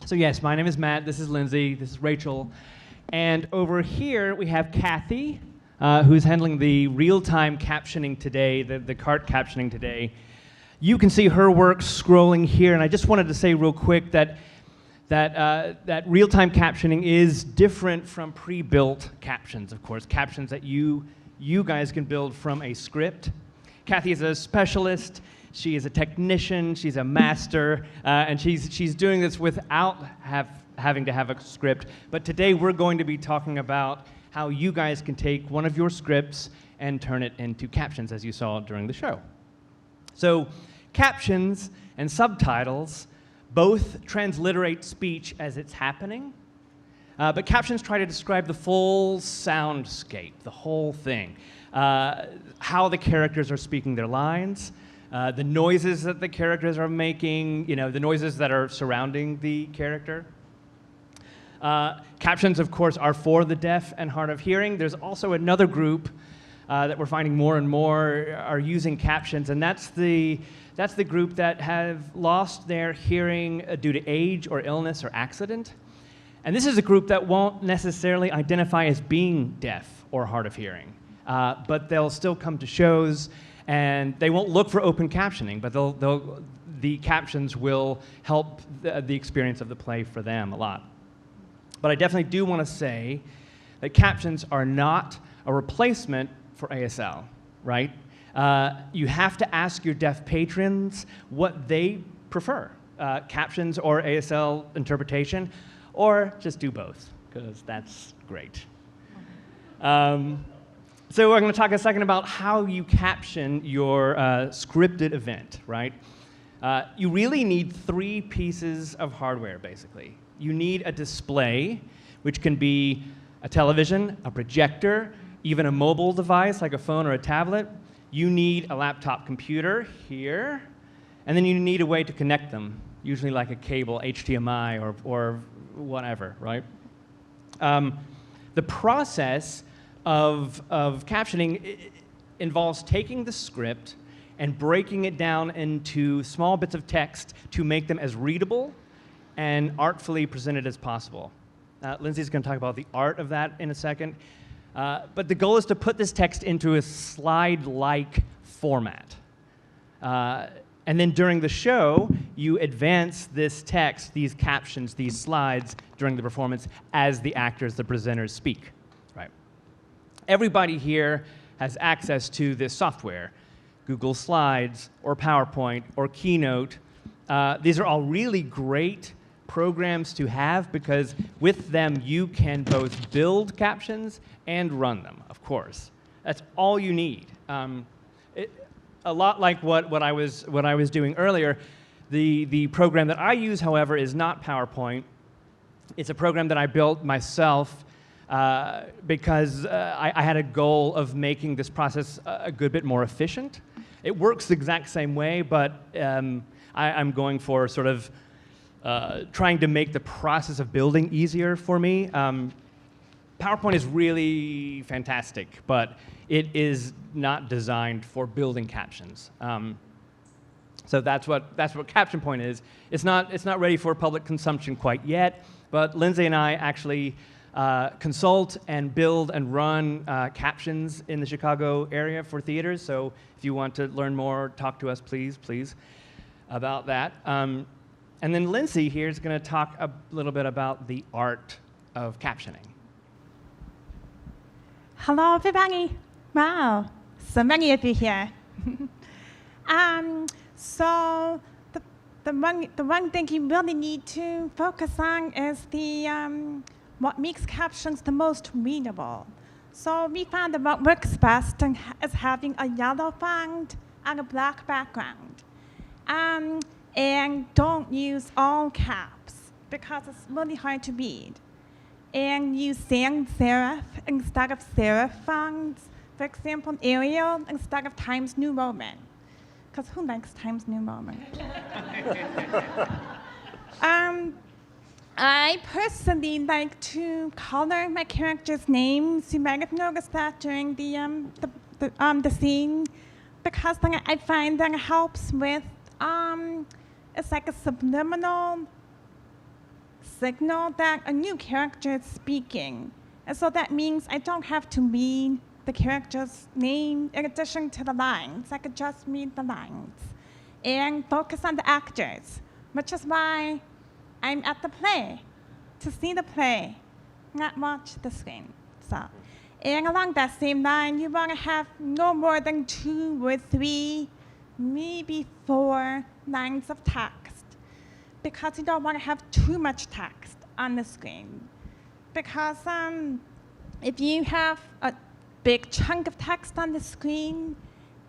So yes, my name is Matt, this is Lindsay, this is Rachel, and over here we have Kathy, who's handling the real-time captioning today, the cart captioning today. You can see her work scrolling here, and I just wanted to say real quick that real-time captioning is different from pre-built captions, of course, captions that you guys can build from a script. Kathy is a specialist, she is a technician, she's a master, and she's doing this without having to have a script. But today we're going to be talking about how you guys can take one of your scripts and turn it into captions, as you saw during the show. So captions and subtitles both transliterate speech as it's happening, but captions try to describe the full soundscape, the whole thing. How the characters are speaking their lines, the noises that the characters are making, the noises that are surrounding the character. Captions, of course, are for the deaf and hard of hearing. There's also another group that we're finding more and more are using captions, and that's the group that have lost their hearing due to age or illness or accident. And this is a group that won't necessarily identify as being deaf or hard of hearing, but they'll still come to shows, and they won't look for open captioning, but the captions will help the experience of the play for them a lot. But I definitely do want to say that captions are not a replacement for ASL, right? You have to ask your deaf patrons what they prefer, captions or ASL interpretation, or just do both, because that's great. So we're going to talk a second about how you caption your scripted event, right? You really need 3 pieces of hardware, basically. You need a display, which can be a television, a projector, even a mobile device like a phone or a tablet. You need a laptop computer here, and then you need a way to connect them, usually like a cable, HDMI or whatever, right? The process of captioning involves taking the script and breaking it down into small bits of text to make them as readable and artfully presented as possible. Lindsay's going to talk about the art of that in a second. But the goal is to put this text into a slide-like format. And then during the show, you advance this text, these captions, these slides during the performance as the actors, the presenters speak. Right? Everybody here has access to this software, Google Slides or PowerPoint or Keynote. These are all really great programs to have because with them you can both build captions and run them, of course. That's all you need. A lot like what I was doing earlier, the program that I use, however, is not PowerPoint. It's a program that I built myself because I had a goal of making this process a good bit more efficient. It works the exact same way, but I'm going for sort of trying to make the process of building easier for me. PowerPoint is really fantastic, but it is not designed for building captions. So that's what CaptionPoint is. It's not ready for public consumption quite yet, but Lindsay and I actually consult and build and run captions in the Chicago area for theaters. So if you want to learn more, talk to us, please about that. And then Lindsay here is going to talk a little bit about the art of captioning. Hello, everybody. Wow, so many of you here. So the one thing you really need to focus on is what makes captions the most readable. So we found that what works best is having a yellow font and a black background. And don't use all caps because it's really hard to read. And use sans serif instead of serif fonts. For example, Arial instead of Times New Roman. Because who likes Times New Roman? I personally like to color my characters' names. You might have noticed that during the scene, because then I find that it helps with it's like a subliminal signal that a new character is speaking. And so that means I don't have to read the character's name in addition to the lines. I could just read the lines and focus on the actors, which is why I'm at the play, to see the play, not watch the screen. So, and along that same line, you want to have no more than 2 or 3, maybe 4 lines of text, because you don't want to have too much text on the screen. Because if you have a big chunk of text on the screen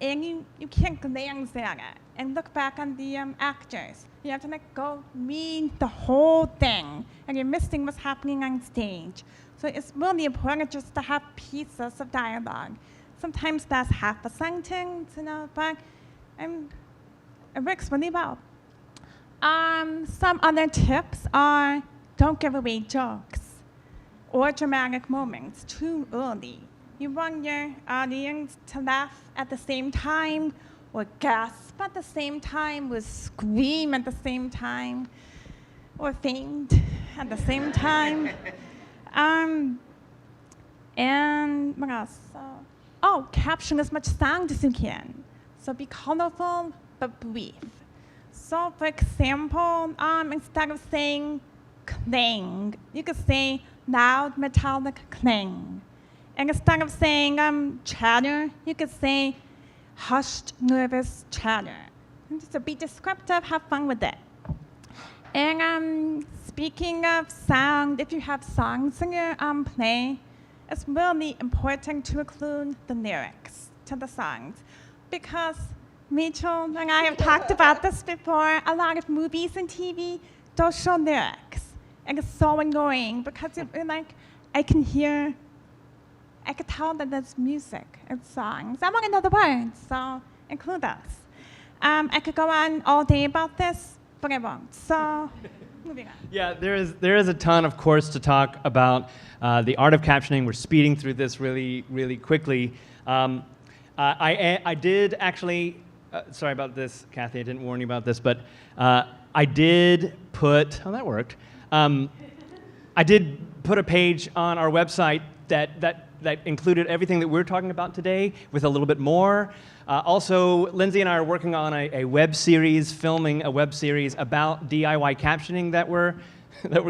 and you can't glance at it and look back on the actors, you have to go read the whole thing, and you're missing what's happening on stage. So it's really important just to have pieces of dialogue. Sometimes that's half a sentence, but it works really well. Some other tips are don't give away jokes or dramatic moments too early. You want your audience to laugh at the same time, or gasp at the same time, or scream at the same time, or faint at the same time. And what else? Caption as much sound as you can. So be colorful but brief. So for example, instead of saying clang, you could say loud metallic clang. And instead of saying chatter, you could say hushed, nervous chatter. And just to be descriptive, have fun with it. And speaking of sound, if you have songs in your play, it's really important to include the lyrics to the songs. Because Rachel and I have talked about this before, a lot of movies and TV don't show lyrics. And it's so annoying because I could tell that there's music and songs. I want to know the words, so include those. I could go on all day about this, but I won't. So, moving on. Yeah, there is a ton, of course, to talk about the art of captioning. We're speeding through this really, really quickly. I did actually, sorry about this, Kathy, I didn't warn you about this, but I did put, that worked. I did put a page on our website that included everything that we're talking about today with a little bit more. Also, Lindsay and I are working on a web series, filming a web series about DIY captioning that we're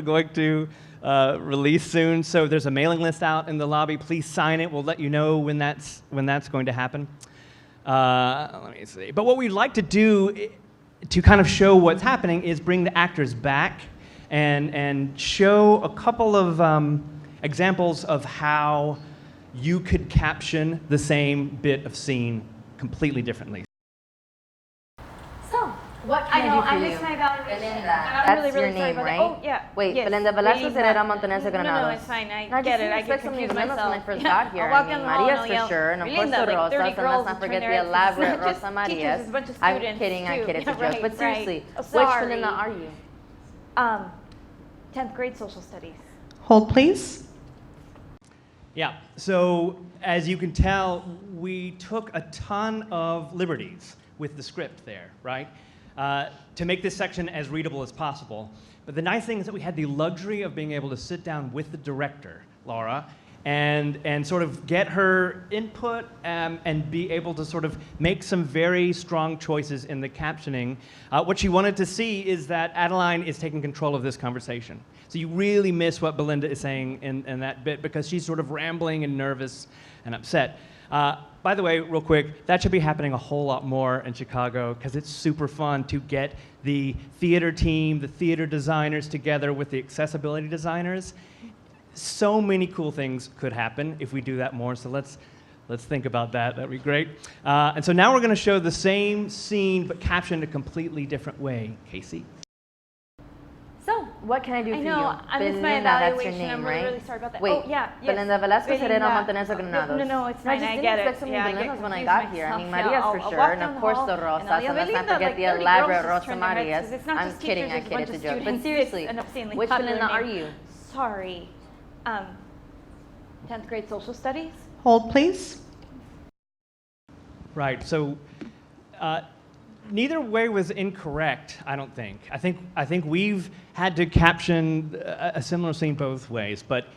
going to release soon. So there's a mailing list out in the lobby. Please sign it. We'll let you know when that's going to happen. Let me see. But what we'd like to do to kind of show what's happening is bring the actors back and show a couple of examples of how you could caption the same bit of scene completely differently. So, what can I do for you? I miss my evaluation. Belinda, I'm that's really your name, sorry right? about that. Oh, yeah. Wait, yes. Belinda Velasquez Herrera Montañez Granados. No, it's fine. I get it. I get confused when myself. I first got here. I'll walk I in mean, the hall Maria's and for I'll sure, and of course Belinda, the like Rosas, 30 and girls let's not will forget turn the their heads. elaborate It's not Rosa just Marias. teachers, it's a bunch of I'm students, kidding, too. it's a Yeah, joke. But right. seriously, Oh, which sorry. Belinda are you? 10th grade social studies. Hold, please. Yeah, so as you can tell, we took a ton of liberties with the script there, right? To make this section as readable as possible. But the nice thing is that we had the luxury of being able to sit down with the director, Laura, and sort of get her input and be able to sort of make some very strong choices in the captioning. What she wanted to see is that Adeline is taking control of this conversation. So you really miss what Belinda is saying in that bit because she's sort of rambling and nervous and upset. By the way, real quick, that should be happening a whole lot more in Chicago because it's super fun to get the theater team, the theater designers together with the accessibility designers. So many cool things could happen if we do that more, so let's think about that. That'd be great. And so now we're going to show the same scene but captioned a completely different way. Casey? So, what can I do for I you? know, I missed my Belinda, that's your evaluation. name, I'm really, right? really sorry about that. Wait, Oh, yeah, yes. Belinda Velasquez Herrera Belinda. Montañez Granados. No, it's fine. I just I didn't get expect it. so many Yeah, I get Belindas when I confused got here. I myself. mean, Yeah, Maria's I'll for walk sure, down and of the course hall, the and Rosas, I'll and let's not Belinda, forget like the 30 elaborate girls Rosa turn their heads, Marias. 'cause it's not I'm just kidding, teachers, I it's a kid, bunch it's a of joke. But students. seriously, It's an obscenely which popular Belinda are name. you? Sorry. 10th grade social studies. Hold, please. Right, so neither way was incorrect, I don't think. I think we've had to caption a similar scene both ways, but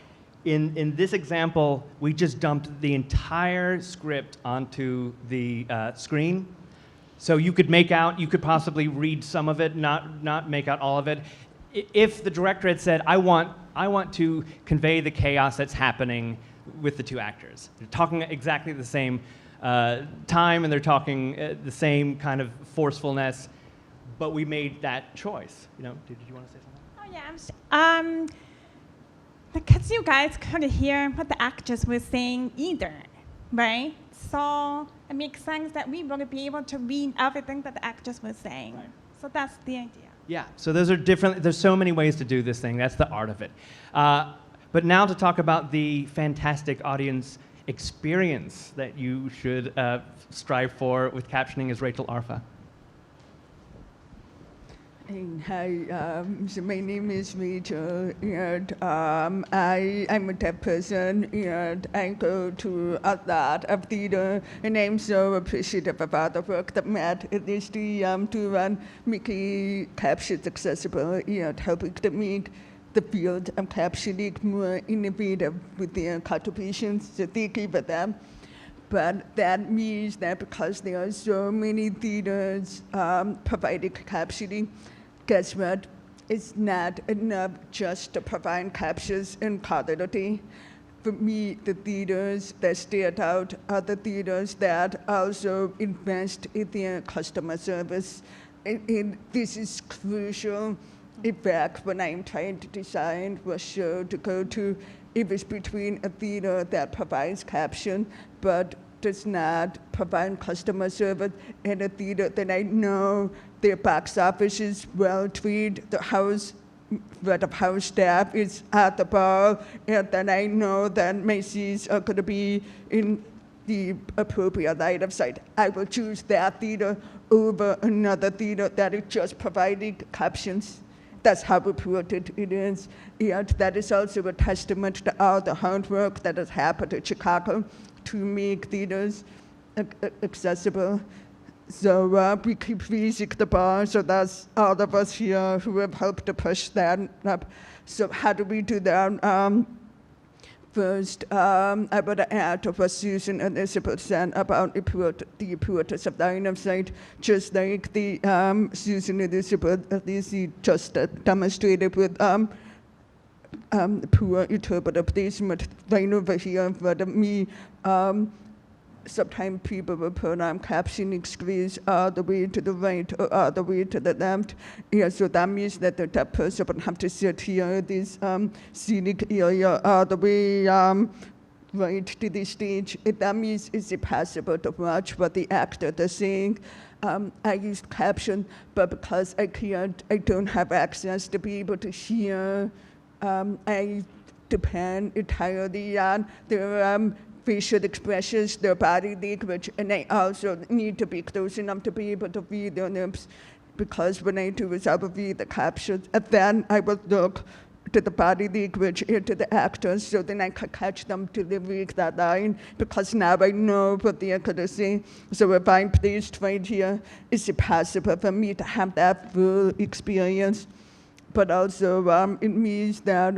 in this example, we just dumped the entire script onto the screen. So you could possibly read some of it, not make out all of it. If the director had said, I want to convey the chaos that's happening with the two actors. They're talking exactly the same time, and they're talking the same kind of forcefulness, but we made that choice. Did you want to say something? Oh yeah, because you guys couldn't hear what the actors were saying either, right? So it makes sense that we wouldn't be able to read everything that the actors were saying. Right. So that's the idea. Yeah, so those are different. There's so many ways to do this thing. That's the art of it. But now to talk about the fantastic audience experience that you should strive for with captioning is Rachel Arfa. Hi, so my name is Rachel, and I'm a deaf person, and I go to a lot of theater, and I'm so appreciative about the work that Matt is doing to make captions accessible, and helping to make the field of captioning more innovative with their contributions. So thank you for that. But that means that because there are so many theaters providing captioning, guess what? It's not enough just to provide captions in quality. For me, the theaters that stand out are the theaters that also invest in their customer service. And this is crucial. In fact, when I'm trying to design what show to go to, it was between a theater that provides caption, but does not provide customer service, and a theater that I know their box office is well treated, the house staff is at the bar, and then I know that my seats are going to be in the appropriate line of sight. I will choose that theater over another theater that is just providing captions. That's how important it is. And that is also a testament to all the hard work that has happened in Chicago to make theaters accessible. So we keep raising the bar, so that's all of us here who have helped to push that up. So how do we do that? First, I want to add to what Susan and Isabel said about the importance of line of sight, just like the Susan and Isabel just demonstrated with poor interpretive placement right over here in front of me. Sometimes people will put captioning screens all the way to the right or all the way to the left. Yeah, so that means that the deaf person will have to sit here in this scenic area all the way right to the stage. That means it's impossible to watch what the actor is saying. I use caption, but because I don't have access to be able to hear, I depend entirely on their facial expressions, their body language, and I also need to be close enough to be able to read their lips, because when I do is I will read the captions, and then I will look to the body language and to the actors, so then I can catch them delivering that line, because now I know what they are going to say. So if I'm placed right here, it's impossible for me to have that full experience. But also it means that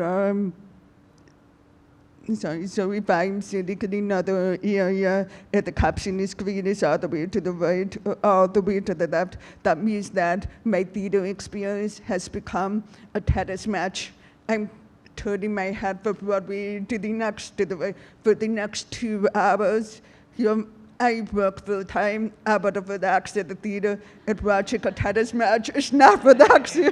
so if I'm sitting in another area and the captioning screen is all the way to the right or all the way to the left, that means that my theater experience has become a tennis match. I'm turning my head from one way to the next, to the right, for the next 2 hours. I work full time. I want to relax at the theater, and watching a tennis match is not relaxing.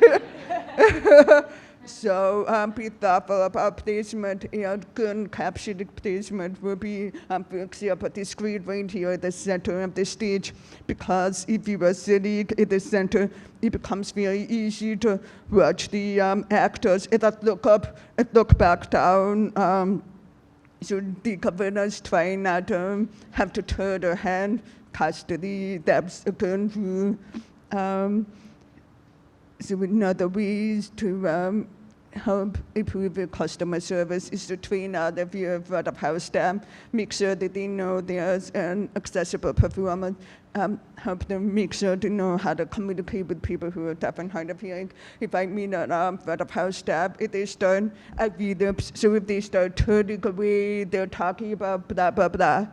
So be thoughtful about placement, and good captioning placement will be, for example, the screen right here at the center of the stage, because if you are sitting in the center, it becomes very easy to watch the actors and not look up and look back down. So the governors try not to have to turn their hand constantly. That's a good rule. So another ways to help improve the customer service is to train out of your front of house staff, make sure that they know there's an accessible performance, help them make sure to know how to communicate with people who are deaf and hard of hearing. If I meet a front of house staff, if they start, I read them, so if they start turning away, they're talking about blah, blah, blah,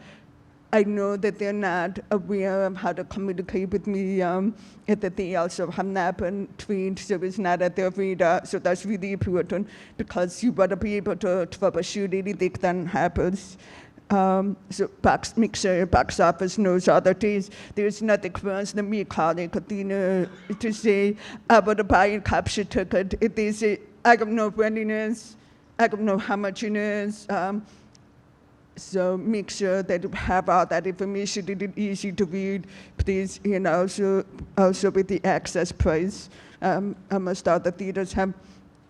I know that they're not aware of how to communicate with me, and that they also have not been trained, so it's not at their radar. So that's really important because you want to be able to troubleshoot anything that happens. So make sure your box office knows other things. There's nothing worse than me calling Katina to say, I want to buy a caption ticket. If they say, I don't know when it is, I don't know how much it is. So make sure that you have all that information, that it's easy to read, please, and also with the access price. Almost all the theaters have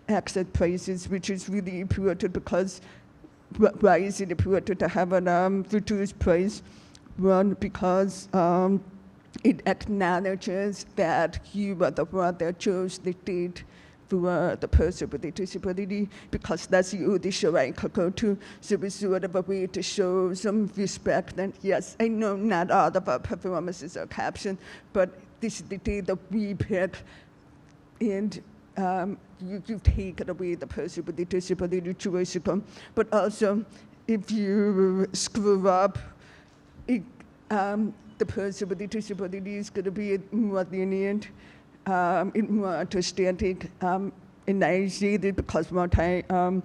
access prices, which is really important because why is it important to have a reduced price? One, because it acknowledges that you are the one that chose the date for the person with a disability, because that's the only show I could go to. So it's sort of a way to show some respect. And yes, I know not all of our performances are captioned, but this is the day that we pick, and you take it away the person with the disability choice to come. But also, if you screw up, the person with the disability is going to be more lenient. More understanding, and I see that because one time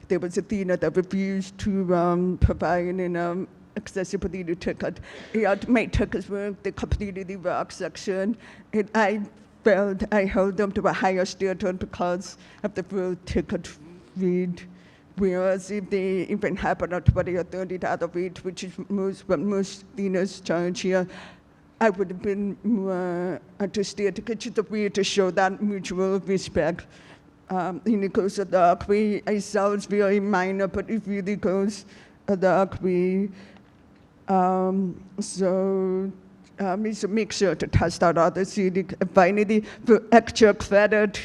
there was a theater that refused to provide an accessibility ticket. My tickets were the completely rock section, and I felt I held them to a higher standard because of the full ticket read. Whereas if they even happen at 20 or 30 out of it, which is what most theaters charge here, I would have been more understanding. It's just a way to show that mutual respect. And it goes a dark way. It sounds very minor, but it really goes a dark way. So make sure to test out other seating. Finally, for extra credit,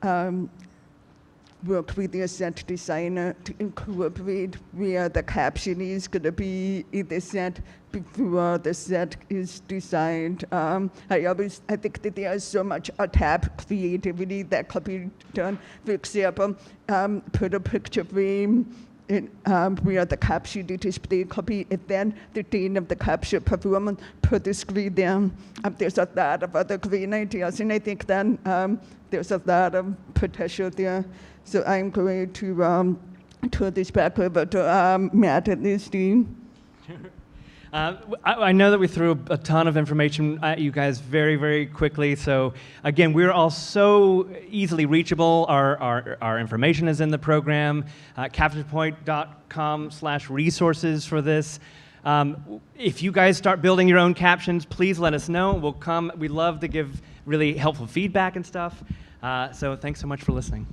work with the set designer to incorporate where the caption is going to be in the set before the set is designed. I think that there is so much untapped creativity that could be done. For example, put a picture frame in, where the caption display could be, and then the name of the caption performance, put the screen down. There's a lot of other great ideas, and I think then there's a lot of potential there. So I'm going to turn this back over to Matt and Lindsay. I know that we threw a ton of information at you guys very, very quickly. So again, we're all so easily reachable. Our information is in the program, captionedpoint.com/resources for this. If you guys start building your own captions, please let us know. We'll come. We love to give really helpful feedback and stuff. So thanks so much for listening.